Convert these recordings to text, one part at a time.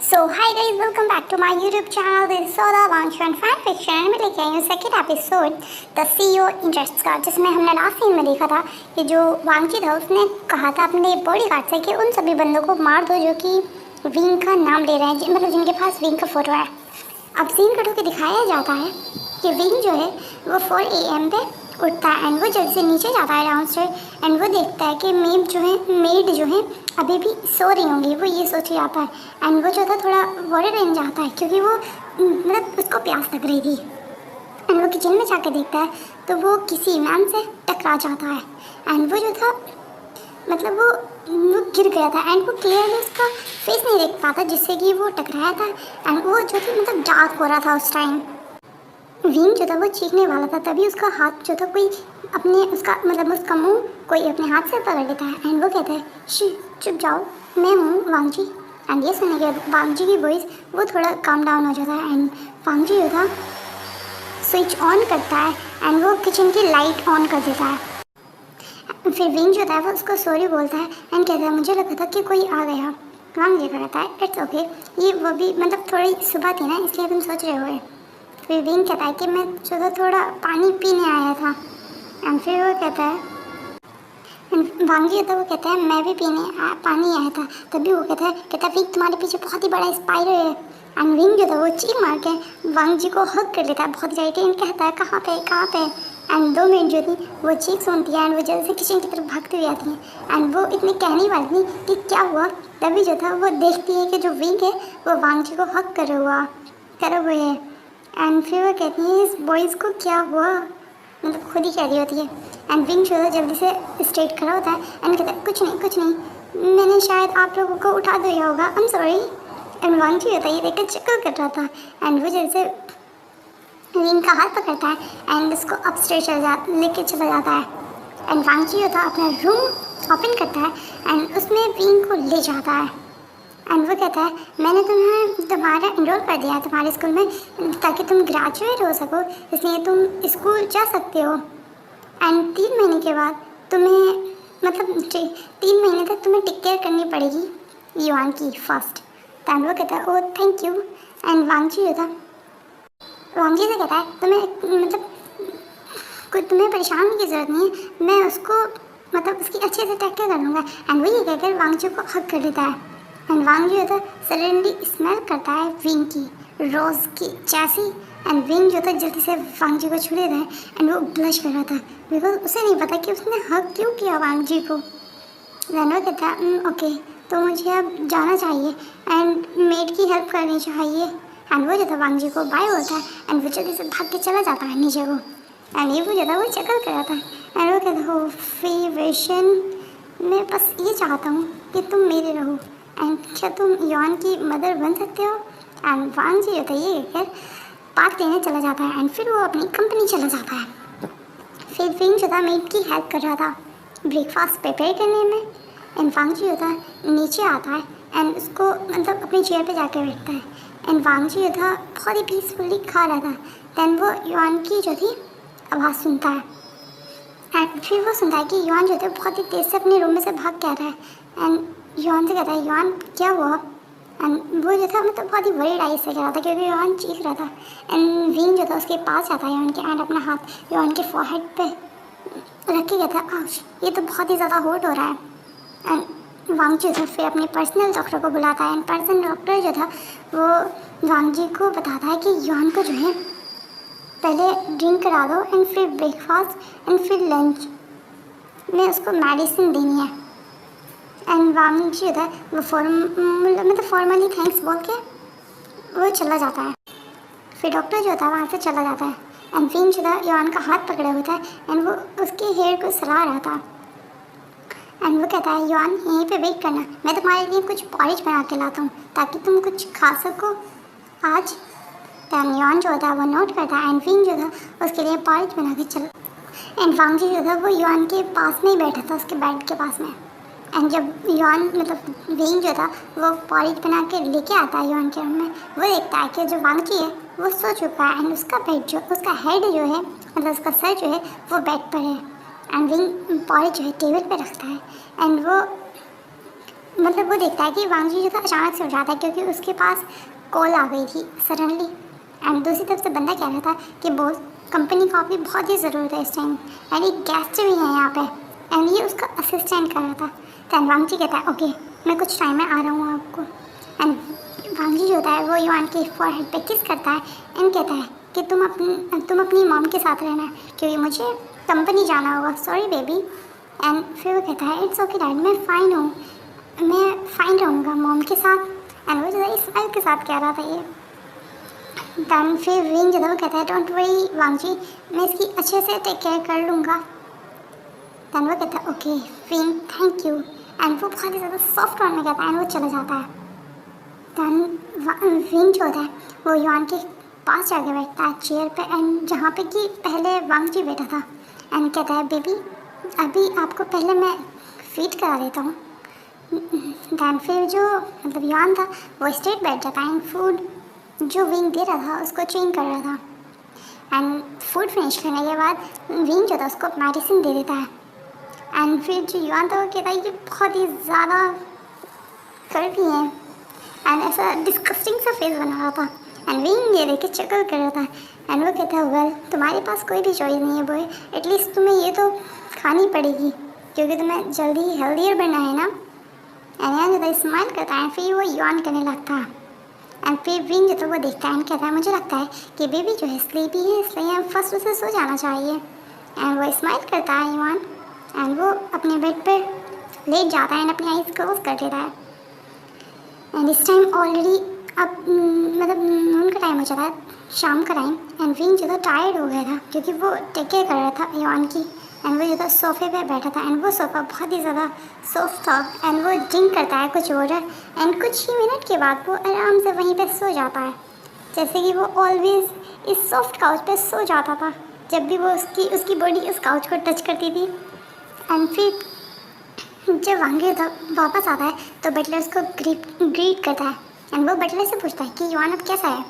So hi guys, welcome back to my YouTube channel. This is सोदा Vanshu and fan fiction. मैं लेके आई हूँ second episode the CEO interest का, जिसमें हमने लास्ट सीन में देखा था कि जो वांगजी था उसने कहा था अपने बॉडीगार्ड से कि उन सभी बंदों को मार दो जो कि विंग का नाम ले रहे हैं, मतलब जिनके पास विंग का फोटो है। अब सीन कट होकर दिखाया जाता है कि विंग जो है वो 4 AM पे उठता है एंड वो जल्दी से नीचे जाता है डाउनस्टेयर एंड वो देखता है कि मेड जो है अभी भी सो रही होंगी। वो ये सोच जाता है एंड वो जो था थोड़ा वॉरिड बन जाता है क्योंकि वो मतलब उसको प्यास लग रही थी एंड वो किचन में जाकर देखता है तो वो किसी मैम से टकरा जाता है एंड वो जो था मतलब वो गिर गया था एंड वो क्लियरली उसका फेस नहीं देख पाता जिससे कि वो टकराया था एंड वो जो थी मतलब डार्क हो रहा था उस टाइम। विंग जो था वो चीखने वाला था, तभी उसका हाथ जो था कोई अपने उसका मुंह कोई अपने हाथ से पकड़ लेता है एंड वो कहता है चुप जाओ, मैं हूँ वांगजी। एंड ये सुनने के बाद वांगजी की वॉइस वो थोड़ा काम डाउन हो जाता है एंड वांगजी जो था स्विच ऑन करता है एंड वो किचन की लाइट ऑन कर देता है। फिर विंग जो था वो उसको सॉरी बोलता है एंड कहता है मुझे लगा था कि कोई आ गया। वांगजी का कहता है इट्स ओके, ये वो भी मतलब थोड़ी सुबह थी ना इसलिए तुम सोच रहे हो। फिर विंग कहता है कि मैं जो था थोड़ा पानी पीने आया था एंड फिर वो कहता है वांगी होता है वो कहता है मैं भी पानी आया था। तभी वो कहता है विंग तुम्हारे पीछे बहुत ही बड़ा स्पाइडर है। एंड विंग जो था वो चीख मार के वांगजी को हक कर लेता है बहुत ज़्यादा एंड कहता है कहाँ पे। एंड 2 मिनट जो थी वो चीख सुनती है एंड वो जल्दी से किचन की तरफ भागती हुई आती है एंड वो इतनी कहने वाली थी कि क्या हुआ, तभी जो था वो देखती है कि जो विंग है वो वांगजी को हक करे हुए है एंड फिर वो कहती है इस बॉयज़ को क्या हुआ, मतलब खुद ही कह रही होती है। एंड विंग जो है जल्दी से स्ट्रेट खड़ा होता है एंड कहता है कुछ नहीं मैंने शायद आप लोगों को उठा दिया होगा, आई एम सॉरी। एंड वांगजी होता है ये देखकर चक्कर कट रहा था एंड वो जल्दी से विंग का हाथ पकड़ता है एंड उसको अपस्टेयर लेके चला जाता है एंड वांगजी होता है अपना रूम ओपन करता है एंड उसमें विंग को ले जाता है एंड वो कहता है मैंने तुम्हें दोबारा इनरोल कर दिया है तुम्हारे स्कूल में ताकि तुम ग्रेजुएट हो सको, इसलिए तुम स्कूल जा सकते हो एंड 3 महीने के बाद तुम्हें मतलब 3 महीने तक तुम्हें टेक केयर करनी पड़ेगी युआन की फर्स्ट। एंड वो कहता है ओ थैंक यू। एंड वांगजी से कहता है तुम्हें परेशान होने की ज़रूरत नहीं है, मैं उसको मतलब उसकी अच्छे से टेक केयर कर लूँगा। एंड वो ये कहकर वांगजी को हक कर देता है एंड वांगजी होता सडनली स्मेल करता है विंग की रोज़ की जैसी एंड विंग जो था जल्दी से वांगजी को छू लेता है एंड वो ब्लश कर रहा था बिकॉज उसे नहीं पता कि उसने हक क्यों किया वांगजी को। देन वो कहता है ओके तो मुझे अब जाना चाहिए एंड मेड की हेल्प करनी चाहिए। एंड वो जो था वांगजी को बाय होता है एंड वो जल्दी से भाग के चला जाता है नीचे को एंड ये वो जो था वो चक्कर कर रहा था एंड वो कहता हो फेवेशन मैं बस ये चाहता हूँ कि तुम मेरे रहो एंड क्या तुम युआन की मदर बन सकते हो। एंड वांगजी होता है ये कहकर पार्क देने चला जाता है एंड फिर वो अपनी कंपनी चला जाता है। फिर विंग जो था मेड की हेल्प कर रहा था ब्रेकफास्ट प्रिपेयर करने में एंड वांगजी होता है नीचे आता है एंड उसको मतलब अपनी चेयर पे जाकर बैठता है एंड वांगजी जो था बहुत ही पीसफुली खा रहा था। दैन वो युआन की जो थी आवाज़ सुनता है एंड फिर वो सुनता है कि युआन जो थे बहुत ही तेज़ से अपने रूम में से भाग के आ रहा है एंड युआन से कहता है युआन क्या हुआ। एंड वो जो था मतलब बहुत ही वरीड आई से कह रहा था क्योंकि युआन चीख रहा था एंड विंग जो था उसके पास जाता है युआन के एंड अपना हाथ युआन के फोरहेड पे रख के कहता है आउच ये तो बहुत ही ज़्यादा हॉट हो रहा है। एंड वांगजी जो था फिर अपने पर्सनल डॉक्टर को बुलाता है एंड पर्सनल डॉक्टर जो था वो वांगजी को बताता है कि युआन को जो है पहले ड्रिंक करा दो एंड फिर ब्रेकफास्ट एंड फिर लंच में उसको मेडिसिन देनी है। एंड वांगजी होता है वो फॉर्मली थैंक्स बोल के वो चला जाता है। फिर डॉक्टर जो होता है वहाँ से चला जाता है एंड विंग जो था युआन का हाथ पकड़ा होता है एंड वो उसके हेयर को सलाह रहा था एंड वो कहता है युआन यहीं पे वेट करना, मैं तुम्हारे लिए कुछ पॉरिज बना के लाता हूँ ताकि तुम कुछ खा सको आज। दैन युआन जो होता है वो नोट करता है एंड विंग जो था उसके लिए पॉरिज बना के चला एंड वांगजी जो था वो युआन के पास में ही बैठा था उसके बेड के पास में एंड जब युआन मतलब विंग जो था वो पॉरिज बना के लेके आता है युआन के रूम में, वो देखता है कि जो वांगजी है वो सो चुका है एंड उसका हेड जो है मतलब उसका सर जो है वो बेड पर है एंड विंग पॉरिज जो है टेबल पे रखता है एंड वो मतलब वो देखता है कि वांगजी जो था अचानक से उठ जाता है क्योंकि उसके पास कॉल आ गई थी सडनली। एंड दूसरी तरफ से बंदा कह रहा था कि बॉस कंपनी को आपकी बहुत ही ज़रूरत है इस टाइम, एंड एक गेस्ट भी है यहाँ पे, एंड ये उसका असिस्टेंट कर रहा था। दैन वांगजी कहता है ओके मैं कुछ टाइम में आ रहा हूँ आपको। एंड वांगजी जो होता है वो युआन के फॉरहेड पे किस करता है एंड कहता है कि तुम अपनी मॉम के साथ रहना क्योंकि मुझे कंपनी जाना होगा, सॉरी बेबी। एंड फिर वो कहता है इट्स ओके डैड, मैं फ़ाइन रहूँगा मॉम के साथ। एंड वो जो है स्माइल के साथ कह रहा था ये। दैन फिर विंग जो था वो कहता है डोंट वरी वांगजी, मैं इसकी अच्छे से टेक केयर कर लूँगा। दैन वो कहता है okay wing thank you. And वो बहुत ही ज़्यादा सॉफ्ट टोन में कहता है एंड वो चला जाता है। दैन विंग जो होता है वो युआन के पास जाके बैठता है चेयर पे, एंड जहाँ पे कि पहले वांगजी बैठा था, एंड कहता है बेबी अभी आपको पहले मैं फीड करा देता हूँ। दैन फिर जो मतलब युआन था वो स्ट्रेट बैठ जाता है एंड फूड जो विंग दे रहा था उसको चेंज कर रहा था। एंड फूड फिनिश करने के बाद विंग जो था उसको मेडिसिन दे देता है। एंड फिर जो युआन था वो कहता है कि बहुत ही ज़्यादा कर्वी है, एंड ऐसा डिस्कस्टिंग सा फेस बना रहा था। एंड विंग ये देख के चक्कर कर रहा था। एंड वो कहता है वेल तुम्हारे पास कोई भी चॉइस नहीं है बॉय, एटलीस्ट तुम्हें ये तो खानी पड़ेगी क्योंकि तुम्हें जल्दी हेल्दियर बनना है ना। एंड यान जो था स्माइल करता है, फिर वो युआन करने लगता है। एंड फिर विंग जो था वो देखता है एंड कहता है मुझे लगता है कि बेबी जो है स्लीपी है इसलिए हम फर्स्ट उसे सो जाना चाहिए। एंड वो स्माइल करता है युआन, एंड वो अपने बेड पर लेट जाता है एंड अपनी आइज़ क्लोज कर देता है। एंड इस टाइम ऑलरेडी अब मतलब नून का टाइम हो जाता है, शाम का टाइम। एंड विंग जो था टायर्ड हो गया था क्योंकि वो टेक केयर कर रहा था युआन की। एंड वो जो था सोफे पे बैठा था, एंड वो सोफ़ा बहुत ही ज़्यादा सॉफ्ट था। एंड वो ड्रिंक करता है कुछ वाटर, एंड कुछ ही मिनट के बाद वो आराम से वहीं पे सो जाता है, जैसे कि वो ऑलवेज इस सॉफ्ट काउच पे सो जाता था जब भी वो उसकी बॉडी उस काउच को टच करती थी। एंड फिर जब वांगे वापस आता है तो बटलर उसको ग्रीट करता है, एंड वो बटलर से पूछता है कि युआन अब कैसा है।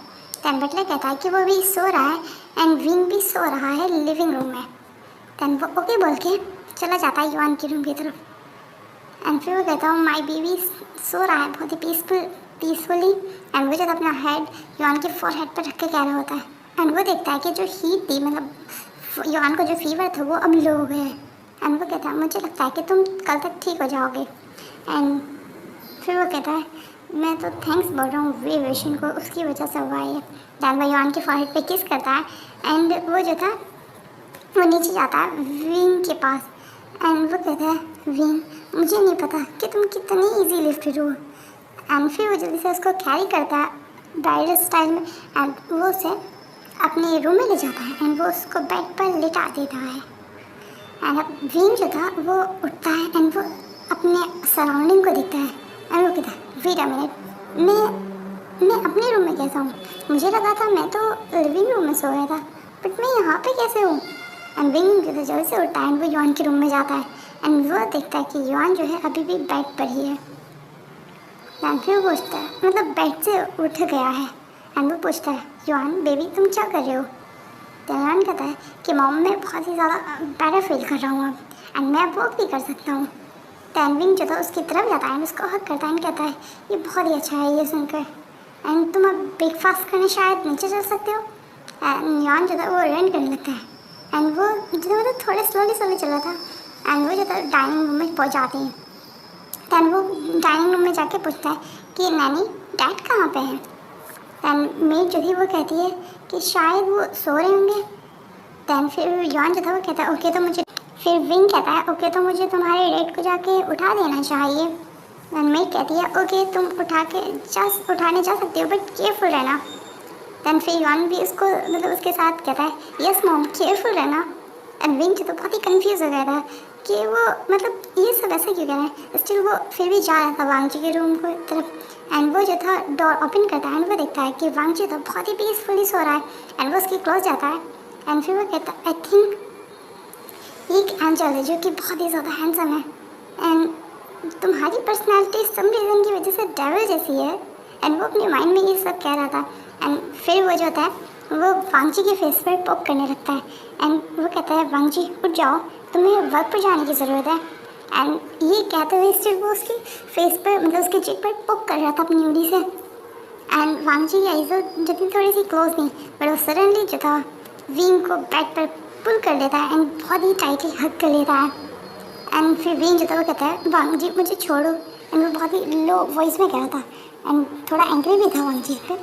दैन बटलर कहता है कि वो भी सो रहा है एंड विंग भी सो रहा है लिविंग रूम में। दैन वो ओके बोल के चला जाता है युआन की रूम की तरफ। एंड फिर वो कहता हूँ माई बेबी सो रहा है बहुत ही पीसफुली। एंड वो जब अपना हेड युआन के फोरहेड पर रख के कह रहा होता है। एंड वो देखता है कि जो हीट थी मतलब युआन को जो फीवर था वो अब लो हो गया है। एंड वो कहता है मुझे लगता है कि तुम कल तक ठीक हो जाओगे। एंड फिर वो कहता है मैं तो थैंक्स बोल रहा हूँ वेशन को, उसकी वजह से हुआ है। दैन वो युआन के फोरहेड पे किस करता है, एंड वो जो था वो नीचे जाता है विंग के पास। एंड वो कहता है विंग मुझे नहीं पता कि तुम कितनी इजी लिफ्टेड हो। एंड फिर वो जल्दी से उसको कैरी करता है ब्राइडल स्टाइल में, एंड वो उसे अपने रूम में ले जाता है एंड वो उसको बेड पर लिटा देता है। एंड अब विंग जो था वो उठता है एंड वो अपने सराउंडिंग को देखता है, एंड वो कहता है वेट अ मिनट, मैं अपने रूम में कैसा हूँ, मुझे लगा था मैं तो लिविंग रूम में सो गया था बट मैं यहाँ पे कैसे हूँ। एंड विंग जो था जल्दी से उठता है एंड वो युआन के रूम में जाता है, एंड वो देखता है कि युआन जो है अभी भी बेड पर ही है। एंड फिर वो पूछता है मतलब बेड से उठ गया है, एंड वो पूछता है युआन बेबी तुम क्या कर रहे हो। तो युआन कहता है कि मॉम मैं बहुत ही ज़्यादा बेटर फील कर रहा हूँ अब, एंड मैं वॉक भी कर सकता हूँ। दैन विंग जो था उसकी तरफ जाता है, उसको हक करता है एंड कहता है ये बहुत ही अच्छा है ये सुनकर, एंड तुम अब ब्रेकफास्ट करने शायद नीचे चल सकते हो। एंड युआन जो था वो रन करने लगता है, एंड वो जो था थोड़े स्लोली चल रहा था, एंड वो जो था डाइनिंग रूम में पहुँच जाते हैं। दैन वो डाइनिंग रूम में जाके पूछता है कि नैनी डैड कहाँ पे हैं। दैन मेड जो थी वो कहती है कि शायद वो सो रहे होंगे। दैन फिर युआन जो था वो कहता है ओके तो मुझे, फिर विंग कहता है ओके तो मुझे तुम्हारे डैड को जाके उठा देना चाहिए। दैन मेड कहती है ओके तुम उठाने जा सकते हो बट केयरफुल रहना। दैन फिर युआन भी उसको मतलब उसके साथ कहता है यस मॉम केयरफुल रहना। एंड विंग जो तो बहुत ही कंफ्यूज हो गया था कि वो मतलब ये सब ऐसा क्यों कह रहे हैं। स्टिल वो फिर भी जा रहा था वांगजी के रूम को तरफ, एंड वो जो था डोर ओपन करता है एंड वो देखता है कि वांगजी तो बहुत ही पीसफुली सो रहा है, एंड वो उसके क्लोज जाता है। एंड फिर वो कहता है आई थिंक एक एंजल है जो कि बहुत ही ज़्यादा हैंडसम है, एंड तुम्हारी पर्सनैलिटी सम रीज़न की वजह से डेविल जैसी है। एंड वो अपने माइंड में ये सब कह रहा था, एंड फिर वो जो होता है वो वांगजी के फेस पर पॉक करने लगता है, एंड वो कहता है वांगजी उठ जाओ तुम्हें वर्क पर जाने की ज़रूरत है। एंड ये कहते हुए स्टिल वो उसके फेस पर मतलब उसके चिक पर पोक कर रहा था अपनी उंगली से। एंड वांग जी की आईज जो थी थोड़ी सी क्लोज थी, बट वो सडनली जो था विंग को बैक पर पुल कर लेता है एंड बहुत ही टाइटली हग कर लेता है। एंड फिर विंग जो था वो कहता है वांग जी मुझे छोड़ो, एंड वो बहुत ही लो वॉइस में कह रहा था एंड थोड़ा एंग्री भी था वांग जी पे।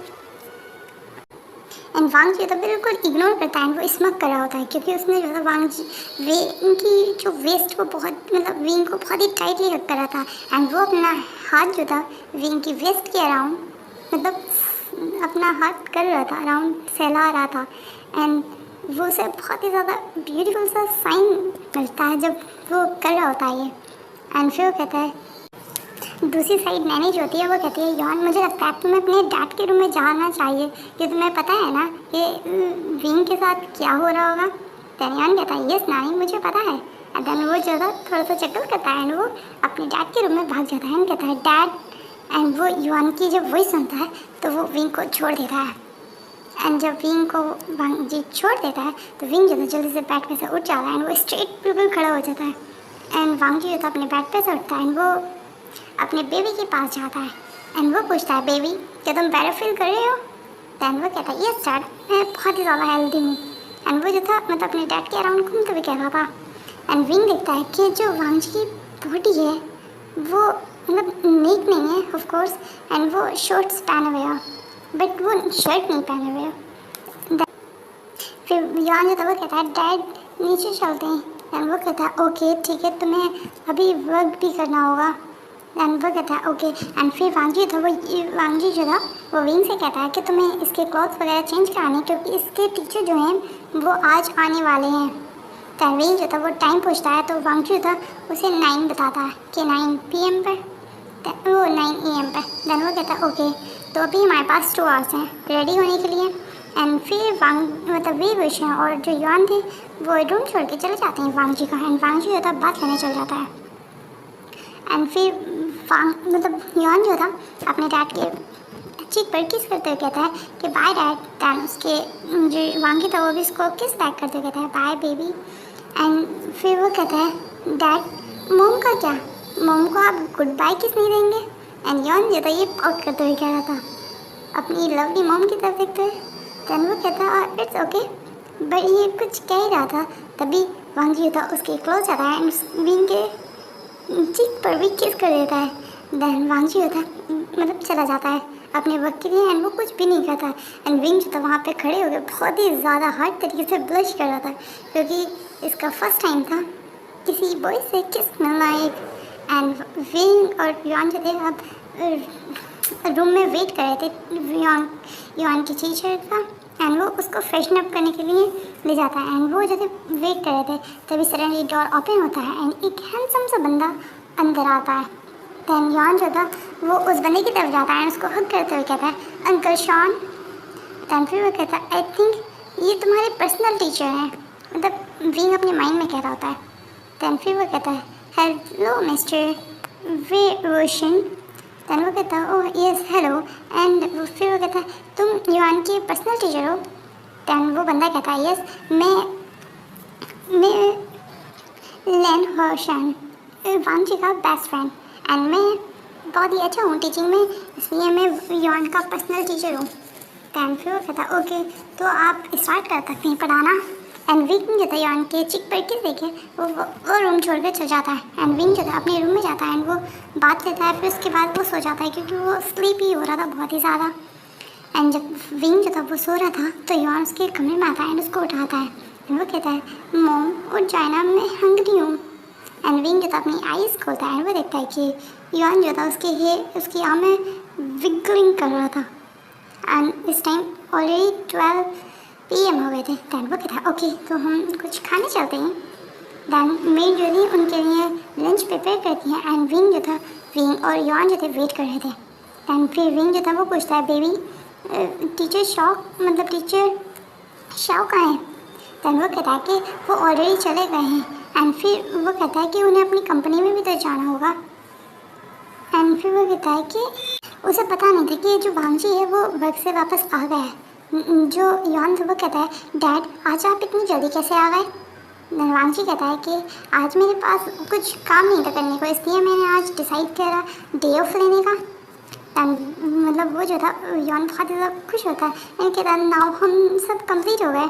एंड वांग जी तो बिल्कुल इग्नोर करता है एंड वो स्मक कर रहा होता है, क्योंकि उसने जो था वांग जी विंग की जो वेस्ट को बहुत मतलब विंग को बहुत ही टाइटली हग कर रहा था। एंड वो अपना हाथ जो था विंग की वेस्ट के अराउंड मतलब अपना हाथ कर रहा था, अराउंड फैला रहा था। एंड वो उसे बहुत ही ज़्यादा ब्यूटीफुल सा साइन मिलता है जब वो कर रहा होता है ये। एंड फिर वो कहता है दूसरी साइड नैनी जो होती है वो कहती है यॉन मुझे लगता है तुम्हें अपने डैड के रूम में जाना चाहिए, कि तुम्हें पता है ना कि विंग के साथ क्या हो रहा होगा। देन यॉन कहता है यस नानी मुझे पता है। एंड देन वो जो था थोड़ा सा चक्कर करता है एंड वो अपने डैड के रूम में भाग जाता है एंड कहता है डैड। एंड वो यॉन की जब वॉइस सुनता है तो वो विंग को छोड़ देता है। एंड जब विंग को वांग जी छोड़ देता है तो विंग जो था जल्दी से बेड पे से उठ जाता है एंड वो स्ट्रेट बिल्कुल खड़ा हो जाता है। एंड वांग जी जो था अपने बेड पे से उठता है एंड वो अपने बेबी के पास जाता है एंड वो पूछता है बेबी क्या तुम बेटर फील कर रहे हो। दैन वो कहता है यस डैड मैं बहुत ही ज़्यादा हेल्दी हूँ। एंड वो जो था मतलब अपने डैड के अराउंड घूमते हुए कह रहा था। एंड विंग देखता है कि जो वांग जी की बॉडी है वो मतलब नीट नहीं है ऑफ कोर्स, एंड वो शॉर्ट्स पहने हुए हैं बट वो शर्ट नहीं पहने हुए हैं। फिर यॉन जो था वो कहता है डैड नीचे चलते हैं। एंड वो कहता है ओके ठीक है तुम्हें अभी वर्क भी करना होगा। एंड वो कहता है ओके। एंड फिर वांग जी जो था वो विंग से कहता है कि तुम्हें इसके क्लॉथ वगैरह चेंज कराने क्योंकि इसके टीचर जो हैं वो आज आने वाले हैं। तो विंग जो था वो टाइम पूछता है तो वांग जी था उसे 9 बताता है कि 9 PM पर वो 9 AM पर। देन वो कहता है ओके तो अभी हमारे पास 2 आवर्स हैं रेडी होने के लिए। एंड फिर वांग मतलब वी विश और जो यॉन थे वो रूम छोड़ के चले जाते हैं वांग जी का। एंड वांग जी जो था बात करने चल जाता है। एंड फिर वांग मतलब यॉन जो था अपने डैड के चीक पर किस करते हुए कहता है कि बाय डैड। दैन उसके जो वांगी था वो भी उसको किस बैक करते हुए कहता है बाय बेबी। एंड फिर वो कहता है डैड मोम का क्या, मोम को आप गुड बाय किस नहीं देंगे। एंड यॉन जो था ये आउट करते हुए कह रहा था अपनी लवली मोम की तरफ देखते हुए। दैन वो कहता है इट्स ओके, बट ये कुछ कह ही रहा था तभी वांग जी था उसके क्लोज आता है एंड विंग के चीक पर भी किस कर देता है। देन वांग जी होता है मतलब चला जाता है अपने वक्त के लिए एंड वो कुछ भी नहीं करता। एंड विंग जो था वहाँ पे खड़े हो गए बहुत ही ज़्यादा हार्ड तरीके से ब्लश कर रहा था क्योंकि इसका फर्स्ट टाइम था किसी बॉय से किस मिलना एक। एंड विंग और यॉन जो थे अब रूम में वेट कर रहे थे यॉन की टीचर का। एंड वो उसको फ्रेशन अप करने के लिए ले जाता है एंड वो जो थे वेट कर रहे थे तभी सडनली डोर ओपन होता है एंड एक हैंडसम सा बंदा अंदर आता है। दैन यॉन जो था वो उस बंदे की तरफ जाता है एंड उसको हग करते हुए कहता है अंकल शॉन। दैन फिर वो कहता है आई थिंक ये तुम्हारे पर्सनल टीचर हैं, मतलब विंग अपने माइंड में कह रहा होता है। दैन फिर वो कहता है हेलो मिस्टर रोशन। दैन वो कहता है ओह यस हेलो। एंड फिर वो कहता है तुम यॉन के पर्सनल टीचर हो। दैन वो बंदा कहता है यस मैं लेन हर्शन वांग जी का बेस्ट फ्रेंड एंड मैं बहुत ही अच्छा हूँ टीचिंग में, इसलिए मैं यॉन का पर्सनल टीचर हूँ। दैन फिर वो कहता है ओके तो आप स्टार्ट कर सकते हैं पढ़ाना। एंड विंग जो था यॉन के चिक पर किस देखे वो रूम छोड़ कर चल जाता है। एंड विंग जो था अपने रूम में जाता है एंड वो बात करता है, फिर उसके बाद वो सो जाता है क्योंकि वो स्लीप ही हो रहा था बहुत ही ज़्यादा। एंड जब विंग जो था वो सो रहा था तो यॉन उसके कमरे में आता है एंड उसको उठाता है एंड वो कहता है मॉम उठ जाए ना मैं हंग्री हूँ। एंड विंग जो था अपनी आईज़ खोलता है एंड वो देखता है कि यॉन जो था उसकी आँख में विगलिंग कर रहा था। एंड इस टाइम ऑलरेडी 12 PM हो गए थे। दैन वो कहता है ओके तो हम कुछ खाने चलते हैं। दैन मेड जो थी उनके लिए लंच प्रिपेयर करती है एंड विंग जो था विंग और यॉन जो थे वेट कर रहे थे। दैन फिर विंग जो था वो पूछता है बेबी टीचर शाओ कहाँ है। दैन वो कहता है कि वो ऑलरेडी चले गए हैं। एंड फिर वो कहता है कि उन्हें अपनी कंपनी में भी तो जाना होगा। एंड फिर वो कहता है कि उसे पता नहीं था कि जो वांग जी है वो वर्क से वापस आ गया है। जो यॉन था वो कहता है डैड आज आप इतनी जल्दी कैसे आ गए। वांगजी कहता है कि आज मेरे पास कुछ काम नहीं था करने को, इसलिए मैंने आज डिसाइड करा डे ऑफ लेने का। मतलब वो जो था यॉन बहुत ज़्यादा खुश होता है एंड कहता है नाउ हम सब कंप्लीट हो गए।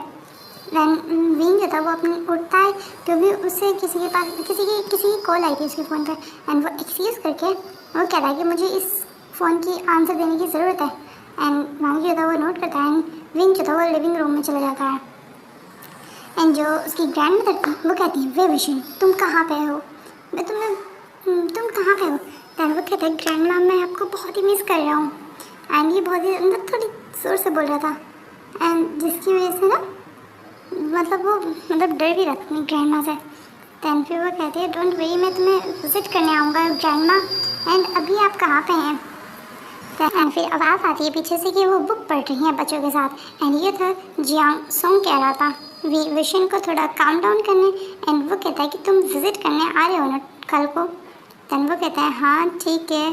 दैन विंग जो था वो अपने उठता है क्योंकि उससे किसी की कॉल आई थी उसके फ़ोन पर एंड वो एक्सक्यूज़ करके वो कहता है कि मुझे इस फ़ोन की आंसर देने की ज़रूरत है। एंड वांग जो था वो नोट करता है एंड विंग जो था वो लिविंग रूम में चला जाता है। एंड जो उसकी ग्रैंड मदर थी वो कहती है वे विशन तुम कहाँ पे हो, तुम कहाँ पे हो। दैन वो कहता है ग्रैंड मैम मैं आपको बहुत ही मिस कर रहा हूँ। एंड ये बहुत ही अंदर थोड़ी ज़ोर से बोल रहा था एंड जिसकी वजह से ना मतलब वो डर भी रहा था अपनी ग्रैंड माँ से। दैन फिर वो कहती है डोंट वरी मैं तुम्हें विजिट करने आऊँगा ग्रैंड माँ। एंड अभी आप कहाँ पे हैं। एंड फिर आवाज़ आती है पीछे से कि वो बुक पढ़ रही हैं बच्चों के साथ एंड ये था जियांग सोंग कह रहा था विशन को थोड़ा काम डाउन करने। एंड वो कहता है कि तुम विज़िट करने आ रहे हो ना कल को। दैन वो कहता है हाँ ठीक है,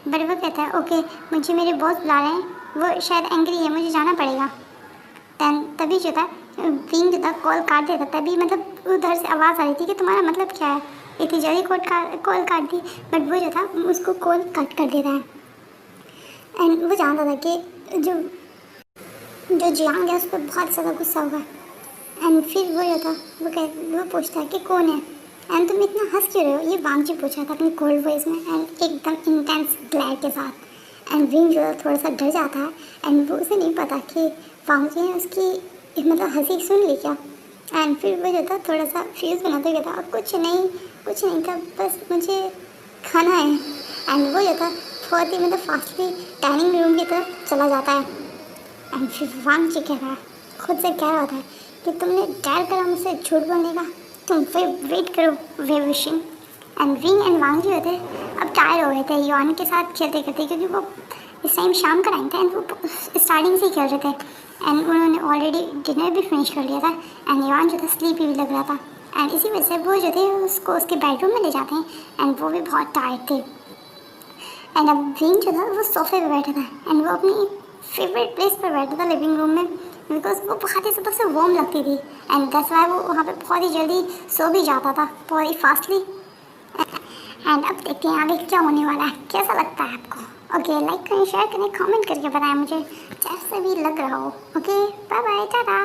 बट वो कहता है ओके मुझे मेरे बॉस बुला रहे हैं, वो शायद एंग्री है मुझे जाना पड़ेगा। दैन तभी जो था विंग जो था कॉल काट देता, तभी मतलब उधर से आवाज़ आ रही थी कि तुम्हारा मतलब क्या है, इतनी जल्दी कॉल काट दी। बट वो जो था उसको कॉल कट कर देता है एंड वो जानता था कि जो जियांग है उस पर बहुत ज़्यादा गुस्सा होगा। एंड फिर वो जो था वो पूछता है कि कौन है एंड तुम इतना हंस क्यों रहे हो, ये वांगजी पूछा था अपनी कोल्ड वॉइस में एंड एकदम इंटेंस ग्लैर के साथ। एंड विंग जो थोड़ा सा डर जाता है एंड वो उसे नहीं पता कि वांगजी ने उसकी मतलब हंसी सुन ली क्या। एंड फिर वो जो था थोड़ा सा फ्यूज़ बनाते हुए था कुछ नहीं था बस मुझे खाना है। एंड वो जो था बहुत ही मतलब फास्टली डाइनिंग रूम की तरफ चला जाता है। एंड फिर वांगजी कह रहा है खुद से कह रहा होता है कि तुमने डेयर करा मुझसे झूठ बोलने का, तुम वेट करो वे विशिंग। एंड विंग एंड वांगजी होते अब टायर हो गए थे यॉन के साथ खेलते खेलते क्योंकि वो इस टाइम शाम का टाइम था एंड वो स्टार्टिंग से ही खेल रहे थे एंड उन्होंने ऑलरेडी डिनर भी फिनिश कर लिया था एंड यॉन जो था स्लीपी भी लग रहा था। एंड इसी वजह से वो जो थे उसको उसके बेडरूम में ले जाते हैं एंड वो भी बहुत टायर्ड थे। एंड अब विंग जो था वो सोफे पे बैठा था एंड वो अपनी फेवरेट प्लेस पर बैठा था लिविंग रूम में बिकॉज वो बहुत ही सबसे वार्म लगती थी एंड दैट्स व्हाई वो वहाँ पे बहुत ही जल्दी सो भी जाता था बहुत ही फास्टली। एंड अब देखते हैं आगे क्या होने वाला है, कैसा लगता है आपको। ओके लाइक करें शेयर करें कमेंट करके बताएं मुझे जैसे भी लग रहा हो। Okay bye bye Tata.